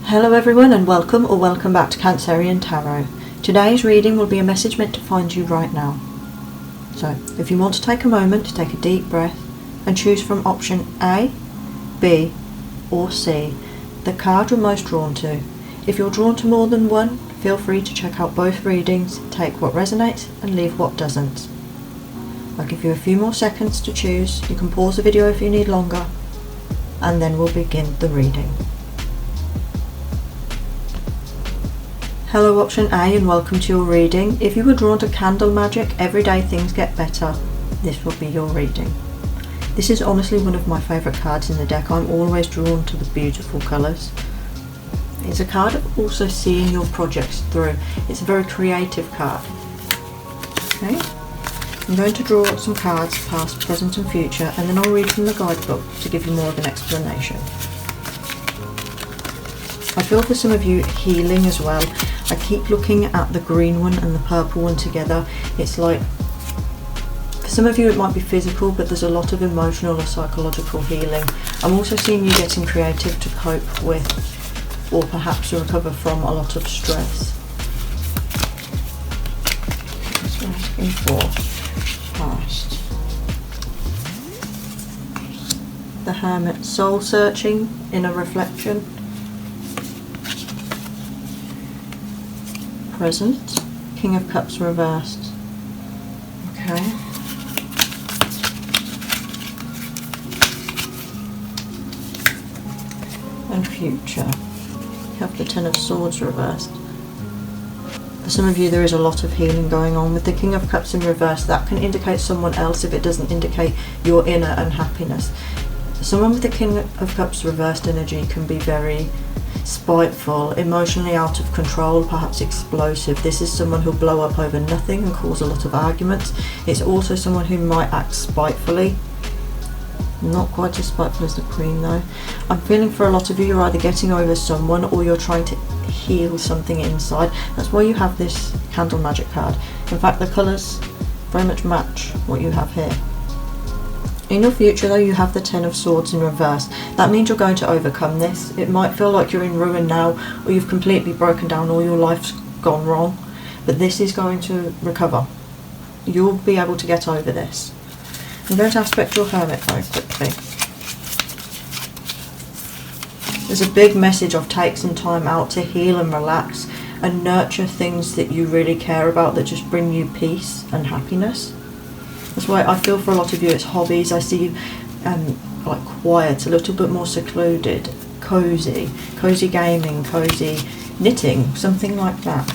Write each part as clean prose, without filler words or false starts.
Hello everyone and welcome back to Cancerian Tarot. Today's reading will be a message meant to find you right now. So if you want to take a moment to take a deep breath and choose from option A, B or C, the card you're most drawn to. If you're drawn to more than one, feel free to check out both readings, take what resonates and leave what doesn't. I'll give you a few more seconds to choose. You can pause the video if you need longer, and then we'll begin the reading. Hello option A and welcome to your reading. If you were drawn to Candle Magic, Everyday Things Get Better, this will be your reading. This is honestly one of my favourite cards in the deck. I'm always drawn to the beautiful colours. It's a card of also seeing your projects through. It's a very creative card. Okay, I'm going to draw some cards, past, present and future, and then I'll read from the guidebook to give you more of an explanation. I feel for some of you healing as well. I keep looking at the green one and the purple one together. It's like, for some of you it might be physical, but there's a lot of emotional or psychological healing. I'm also seeing you getting creative to cope with or perhaps to recover from a lot of stress. That's what I'm asking for. Past. The Hermit, soul searching, inner reflection. Present, King of Cups reversed. Okay. And future. You have the Ten of Swords reversed. For some of you there is a lot of healing going on. With the King of Cups in reverse, that can indicate someone else if it doesn't indicate your inner unhappiness. Someone with the King of Cups reversed energy can be very spiteful, emotionally out of control, perhaps explosive. This is someone who'll blow up over nothing and cause a lot of arguments. It's also someone who might act spitefully. Not quite as spiteful as the Queen though. I'm feeling for a lot of you, you're either getting over someone or you're trying to heal something inside. That's why you have this Candle Magic card. In fact, the colours very much match what you have here. In your future though, you have the Ten of Swords in reverse. That means you're going to overcome this. It might feel like you're in ruin now, or you've completely broken down, or your life's gone wrong, but this is going to recover. You'll be able to get over this. I'm going to aspect your Hermit very quickly. There's a big message of take some time out to heal and relax and nurture things that you really care about that just bring you peace and happiness. That's why I feel for a lot of you it's hobbies. I see you like quiet, a little bit more secluded, cozy gaming, cozy knitting, something like that.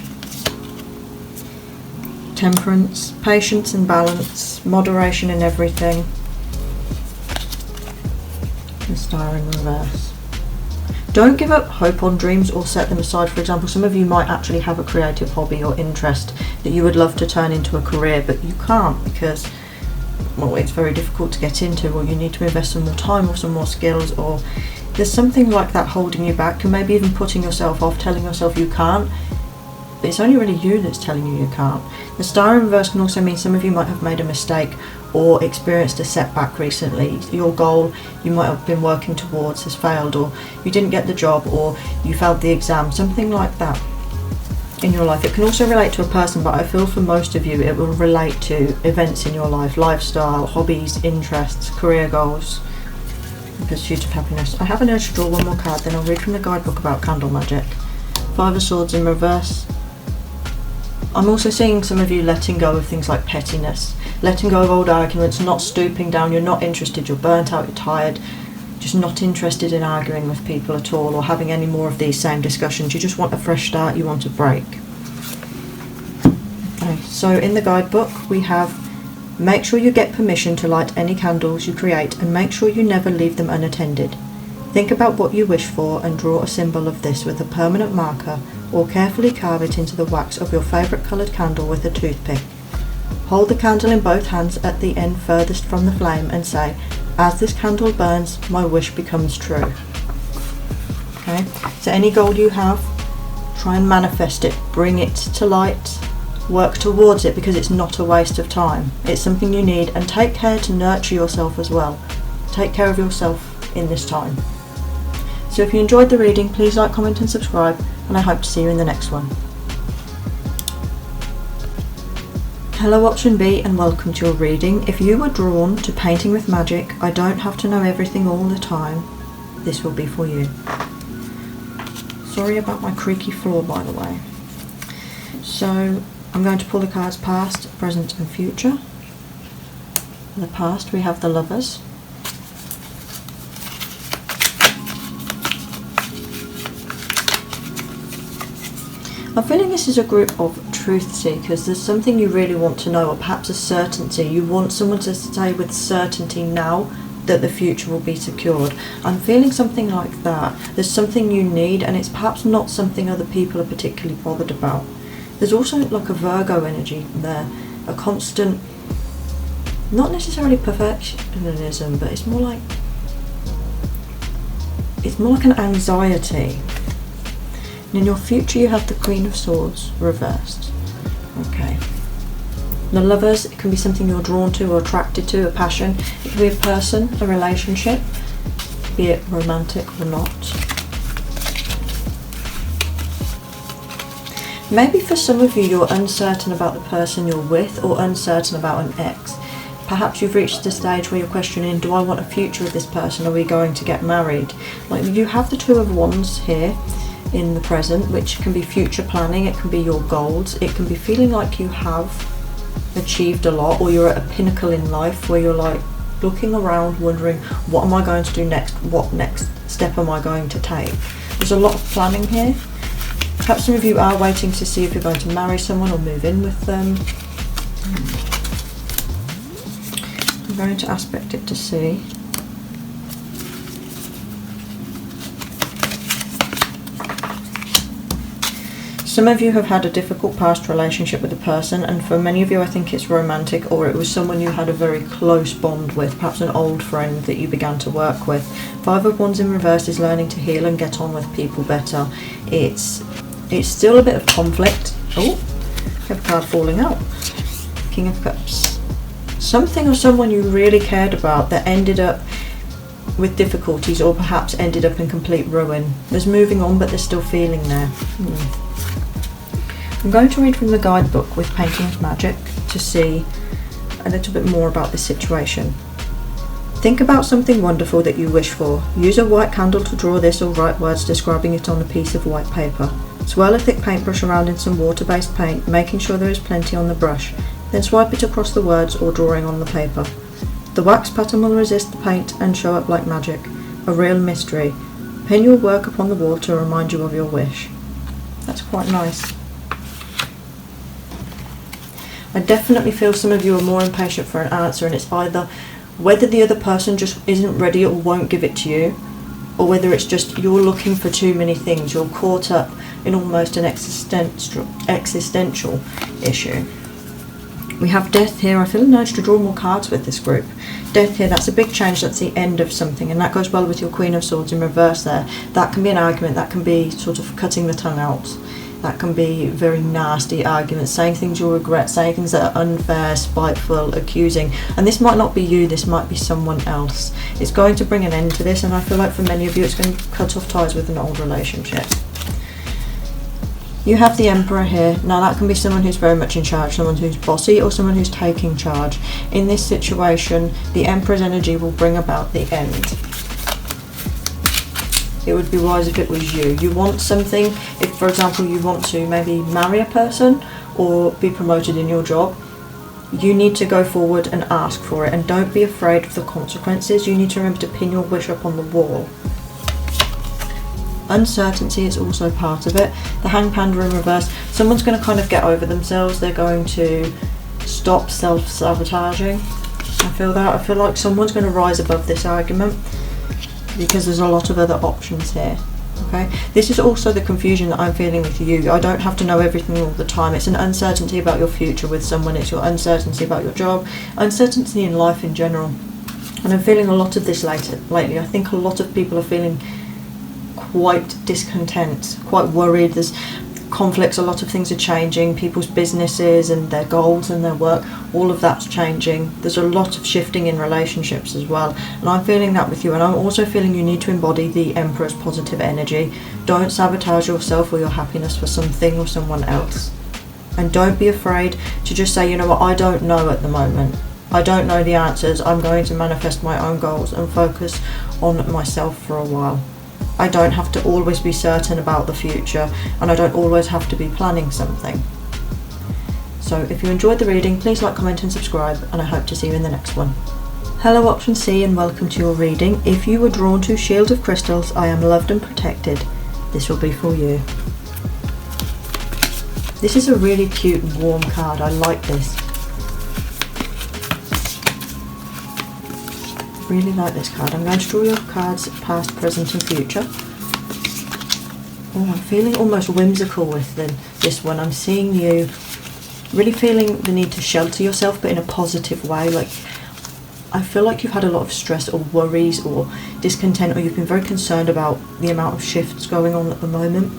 Temperance, patience and balance, moderation in everything. The Star in reverse. Don't give up hope on dreams or set them aside. For example, some of you might actually have a creative hobby or interest that you would love to turn into a career, but you can't because, well, it's very difficult to get into, or you need to invest some more time or some more skills, or there's something like that holding you back, and maybe even putting yourself off, telling yourself you can't, but it's only really you that's telling you you can't. The Star in reverse can also mean some of you might have made a mistake or experienced a setback recently. Your goal you might have been working towards has failed, or you didn't get the job, or you failed the exam, something like that in your life. It can also relate to a person, but I feel for most of you it will relate to events in your life, lifestyle, hobbies, interests, career goals, and pursuit of happiness. I have an urge to draw one more card, then I'll read from the guidebook about Candle Magic. Five of Swords in reverse. I'm also seeing some of you letting go of things like pettiness, letting go of old arguments, not stooping down. You're not interested, you're burnt out, you're tired, just not interested in arguing with people at all or having any more of these same discussions. You just want a fresh start, you want a break. Okay, so in the guidebook we have, make sure you get permission to light any candles you create and make sure you never leave them unattended. Think about what you wish for and draw a symbol of this with a permanent marker, or carefully carve it into the wax of your favourite coloured candle with a toothpick. Hold the candle in both hands at the end furthest from the flame and say, as this candle burns, my wish becomes true. Okay, so any goal you have, try and manifest it, bring it to light, work towards it, because it's not a waste of time. It's something you need, and take care to nurture yourself as well. Take care of yourself in this time. So if you enjoyed the reading, please like, comment and subscribe, and I hope to see you in the next one. Hello option B, and welcome to your reading. If you were drawn to painting with magic, I don't have to know everything all the time, this will be for you. Sorry about my creaky floor, by the way. So I'm going to pull the cards past, present and future. In the past we have the Lovers. I'm feeling this is a group of truth seekers. There's something you really want to know, or perhaps a certainty. You want someone to say with certainty now that the future will be secured. I'm feeling something like that. There's something you need, and it's perhaps not something other people are particularly bothered about. There's also like a Virgo energy there, a constant, not necessarily perfectionism, but it's more like an anxiety. And in your future you have the Queen of Swords reversed. Okay. The Lovers, it can be something you're drawn to or attracted to, a passion. It can be a person, a relationship, be it romantic or not. Maybe for some of you, you're uncertain about the person you're with, or uncertain about an ex. Perhaps you've reached a stage where you're questioning, do I want a future with this person? Are we going to get married? Like, you have the Two of Wands here in the present, which can be future planning, it can be your goals, it can be feeling like you have achieved a lot, or you're at a pinnacle in life where you're like looking around wondering, what am I going to do next? What next step am I going to take? There's a lot of planning here. Perhaps some of you are waiting to see if you're going to marry someone or move in with them. I'm going to aspect it to see. Some of you have had a difficult past relationship with a person, and for many of you I think it's romantic, or it was someone you had a very close bond with, perhaps an old friend that you began to work with. Five of Wands in reverse is learning to heal and get on with people better. It's still a bit of conflict. Oh, we have a card falling out. King of Cups. Something or someone you really cared about that ended up with difficulties, or perhaps ended up in complete ruin. There's moving on, but there's still feeling there. I'm going to read from the guidebook with Painting with Magic to see a little bit more about this situation. Think about something wonderful that you wish for. Use a white candle to draw this, or write words describing it on a piece of white paper. Swirl a thick paintbrush around in some water-based paint, making sure there is plenty on the brush. Then swipe it across the words or drawing on the paper. The wax pattern will resist the paint and show up like magic, a real mystery. Pin your work upon the wall to remind you of your wish. That's quite nice. I definitely feel some of you are more impatient for an answer, and it's either whether the other person just isn't ready or won't give it to you, or whether it's just you're looking for too many things. You're caught up in almost an existential issue. We have Death here. I feel an urge to draw more cards with this group. Death here, that's a big change, that's the end of something, and that goes well with your Queen of Swords in reverse there. That can be an argument, that can be sort of cutting the tongue out. That can be very nasty arguments, saying things you'll regret, saying things that are unfair, spiteful, accusing. And this might not be you, this might be someone else. It's going to bring an end to this, and I feel like for many of you it's going to cut off ties with an old relationship. You have the Emperor here. Now that can be someone who's very much in charge, someone who's bossy, or someone who's taking charge. In this situation, the Emperor's energy will bring about the end. It would be wise if it was you. You want something, if for example you want to maybe marry a person or be promoted in your job, you need to go forward and ask for it, and don't be afraid of the consequences. You need to remember to pin your wish up on the wall. Uncertainty is also part of it. The Hanged Panda in reverse, someone's going to kind of get over themselves. They're going to stop self-sabotaging. I feel that. I feel like someone's going to rise above this argument, because there's a lot of other options here. Okay, this is also the confusion that I'm feeling with you. I don't have to know everything all the time. It's an uncertainty about your future with someone. It's your uncertainty about your job, uncertainty in life in general. And I'm feeling a lot of this lately. I think a lot of people are feeling quite discontent, quite worried. conflicts, a lot of things are changing, people's businesses and their goals and their work, all of that's changing. There's a lot of shifting in relationships as well, and I'm feeling that with you. And I'm also feeling you need to embody the Emperor's positive energy. Don't sabotage yourself or your happiness for something or someone else. And don't be afraid to just say, you know what, I don't know at the moment. I don't know the answers. I'm going to manifest my own goals and focus on myself for a while. I don't have to always be certain about the future, and I don't always have to be planning something. So if you enjoyed the reading, please like, comment and subscribe, and I hope to see you in the next one. Hello option C, and welcome to your reading. If you were drawn to Shield of Crystals, I am loved and protected, this will be for you. This is a really cute and warm card. I like this. Really like this card. I'm going to draw your cards past, present and future. Oh, I'm feeling almost whimsical with this one. I'm seeing you really feeling the need to shelter yourself, but in a positive way. Like, I feel like you've had a lot of stress or worries or discontent, or you've been very concerned about the amount of shifts going on at the moment.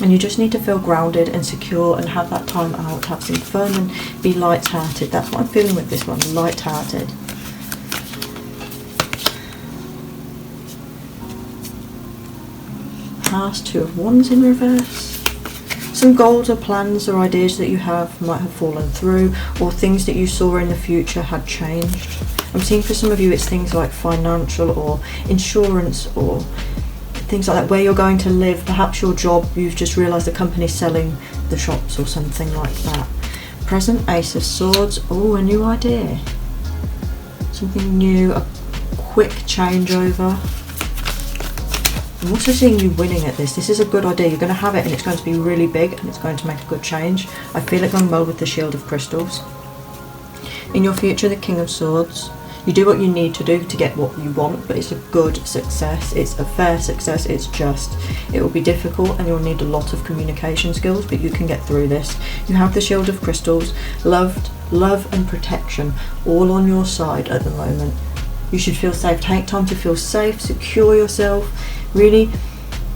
And you just need to feel grounded and secure and have that time out, have some fun and be light-hearted. That's what I'm feeling with this one, light-hearted. Past, Two of Wands in reverse. Some goals or plans or ideas that you have might have fallen through, or things that you saw in the future had changed. I'm seeing for some of you it's things like financial or insurance or things like that, where you're going to live, perhaps your job, you've just realised the company's selling the shops or something like that. Present, Ace of Swords. Oh, a new idea. Something new, a quick changeover. I'm also seeing you winning at this. This is a good idea. You're going to have it and it's going to be really big and it's going to make a good change. I feel it going well with the Shield of Crystals. In your future, the King of Swords. You do what you need to do to get what you want, but it's a good success. It's a fair success. It's just. It will be difficult and you'll need a lot of communication skills, but you can get through this. You have the Shield of Crystals, love and protection all on your side at the moment. You should feel safe. Take time to feel safe, secure yourself. Really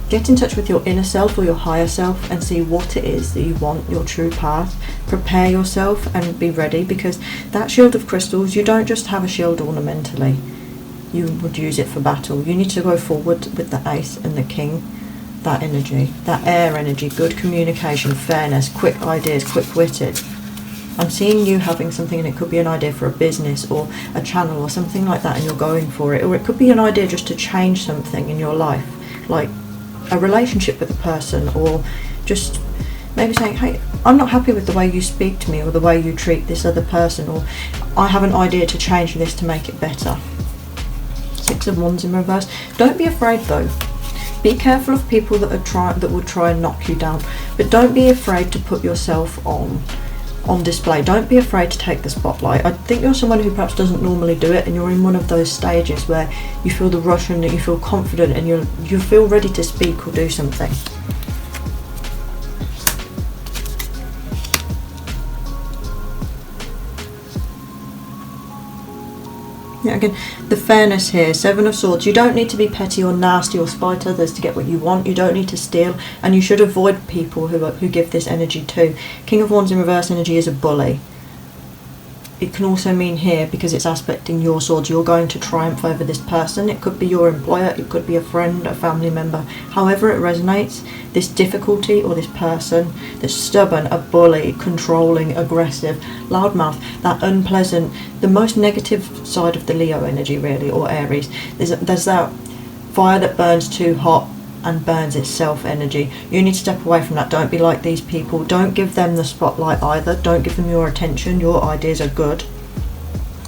get in touch with your inner self or your higher self and see what it is that you want, your true path. Prepare yourself and be ready, because that Shield of Crystals, you don't just have a shield ornamentally. You would use it for battle. You need to go forward with the Ace and the King. That energy, that air energy, good communication, fairness, quick ideas, quick-witted. I'm seeing you having something, and it could be an idea for a business or a channel or something like that, and you're going for it. Or it could be an idea just to change something in your life, like a relationship with a person, or just maybe saying, hey, I'm not happy with the way you speak to me or the way you treat this other person, or I have an idea to change this to make it better. Six of Wands in reverse. Don't be afraid though. Be careful of people that will try and knock you down, but don't be afraid to put yourself on display. Don't be afraid to take the spotlight. I think you're someone who perhaps doesn't normally do it, and you're in one of those stages where you feel the rush and you feel confident and you feel ready to speak or do something. Yeah, again, the fairness here, Seven of Swords. You don't need to be petty or nasty or spite others to get what you want. You don't need to steal, and you should avoid people who give this energy too. King of Wands in reverse energy is a bully. It can also mean here, because it's aspecting your swords, you're going to triumph over this person. It could be your employer, it could be a friend, a family member. However it resonates, this difficulty or this person that's stubborn, a bully, controlling, aggressive, loudmouth, that unpleasant, the most negative side of the Leo energy really, or Aries. There's that fire that burns too hot and burns itself energy. You need to step away from that. Don't be like these people. Don't give them the spotlight either. Don't give them your attention. Your ideas are good,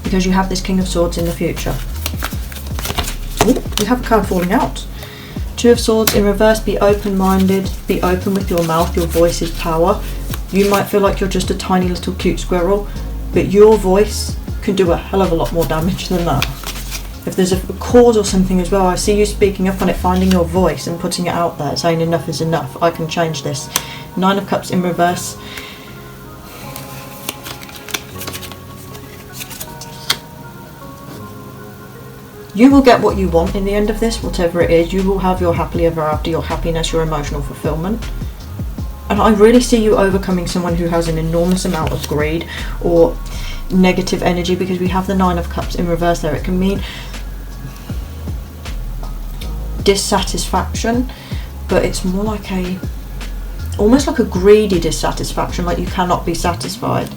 because you have this King of Swords in the future. Ooh, you have a card falling out. Two of Swords in reverse. Be open-minded. Be open with your mouth. Your voice is power. You might feel like you're just a tiny little cute squirrel, but your voice can do a hell of a lot more damage than that. If there's a cause or something as well, I see you speaking up on it, finding your voice and putting it out there, saying enough is enough, I can change this. Nine of Cups in reverse. You will get what you want in the end of this, whatever it is. You will have your happily ever after, your happiness, your emotional fulfillment. And I really see you overcoming someone who has an enormous amount of greed or negative energy, because we have the Nine of Cups in reverse there. It can mean dissatisfaction, but it's more like almost like a greedy dissatisfaction, like you cannot be satisfied.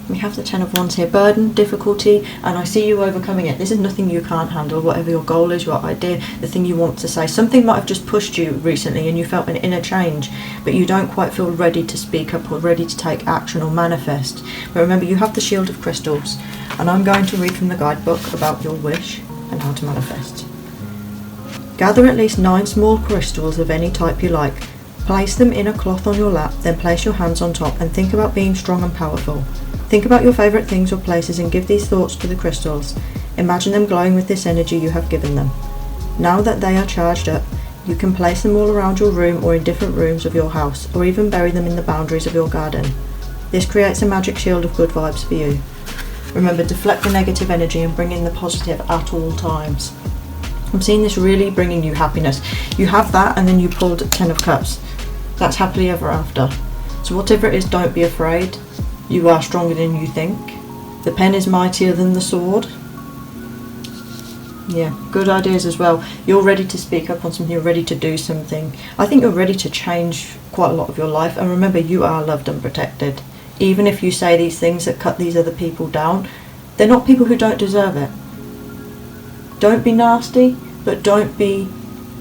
We have the Ten of Wands here, burden, difficulty, and I see you overcoming it. This is nothing you can't handle, whatever your goal is, your idea, the thing you want to say. Something might have just pushed you recently and you felt an inner change, but you don't quite feel ready to speak up or ready to take action or manifest. But remember, you have the Shield of Crystals, and I'm going to read from the guidebook about your wish and how to manifest. Gather at least 9 small crystals of any type you like. Place them in a cloth on your lap, then place your hands on top and think about being strong and powerful. Think about your favourite things or places and give these thoughts to the crystals. Imagine them glowing with this energy you have given them. Now that they are charged up, you can place them all around your room or in different rooms of your house, or even bury them in the boundaries of your garden. This creates a magic shield of good vibes for you. Remember, deflect the negative energy and bring in the positive at all times. I'm seeing this really bringing you happiness. You have that, and then you pulled Ten of Cups. That's happily ever after. So whatever it is, don't be afraid. You are stronger than you think. The pen is mightier than the sword. Yeah, good ideas as well. You're ready to speak up on something, you're ready to do something. I think you're ready to change quite a lot of your life. And remember, you are loved and protected. Even if you say these things that cut these other people down, they're not people who don't deserve it. Don't be nasty, but don't be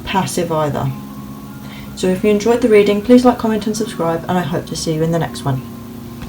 passive either. So if you enjoyed the reading, please like, comment and subscribe, and I hope to see you in the next one.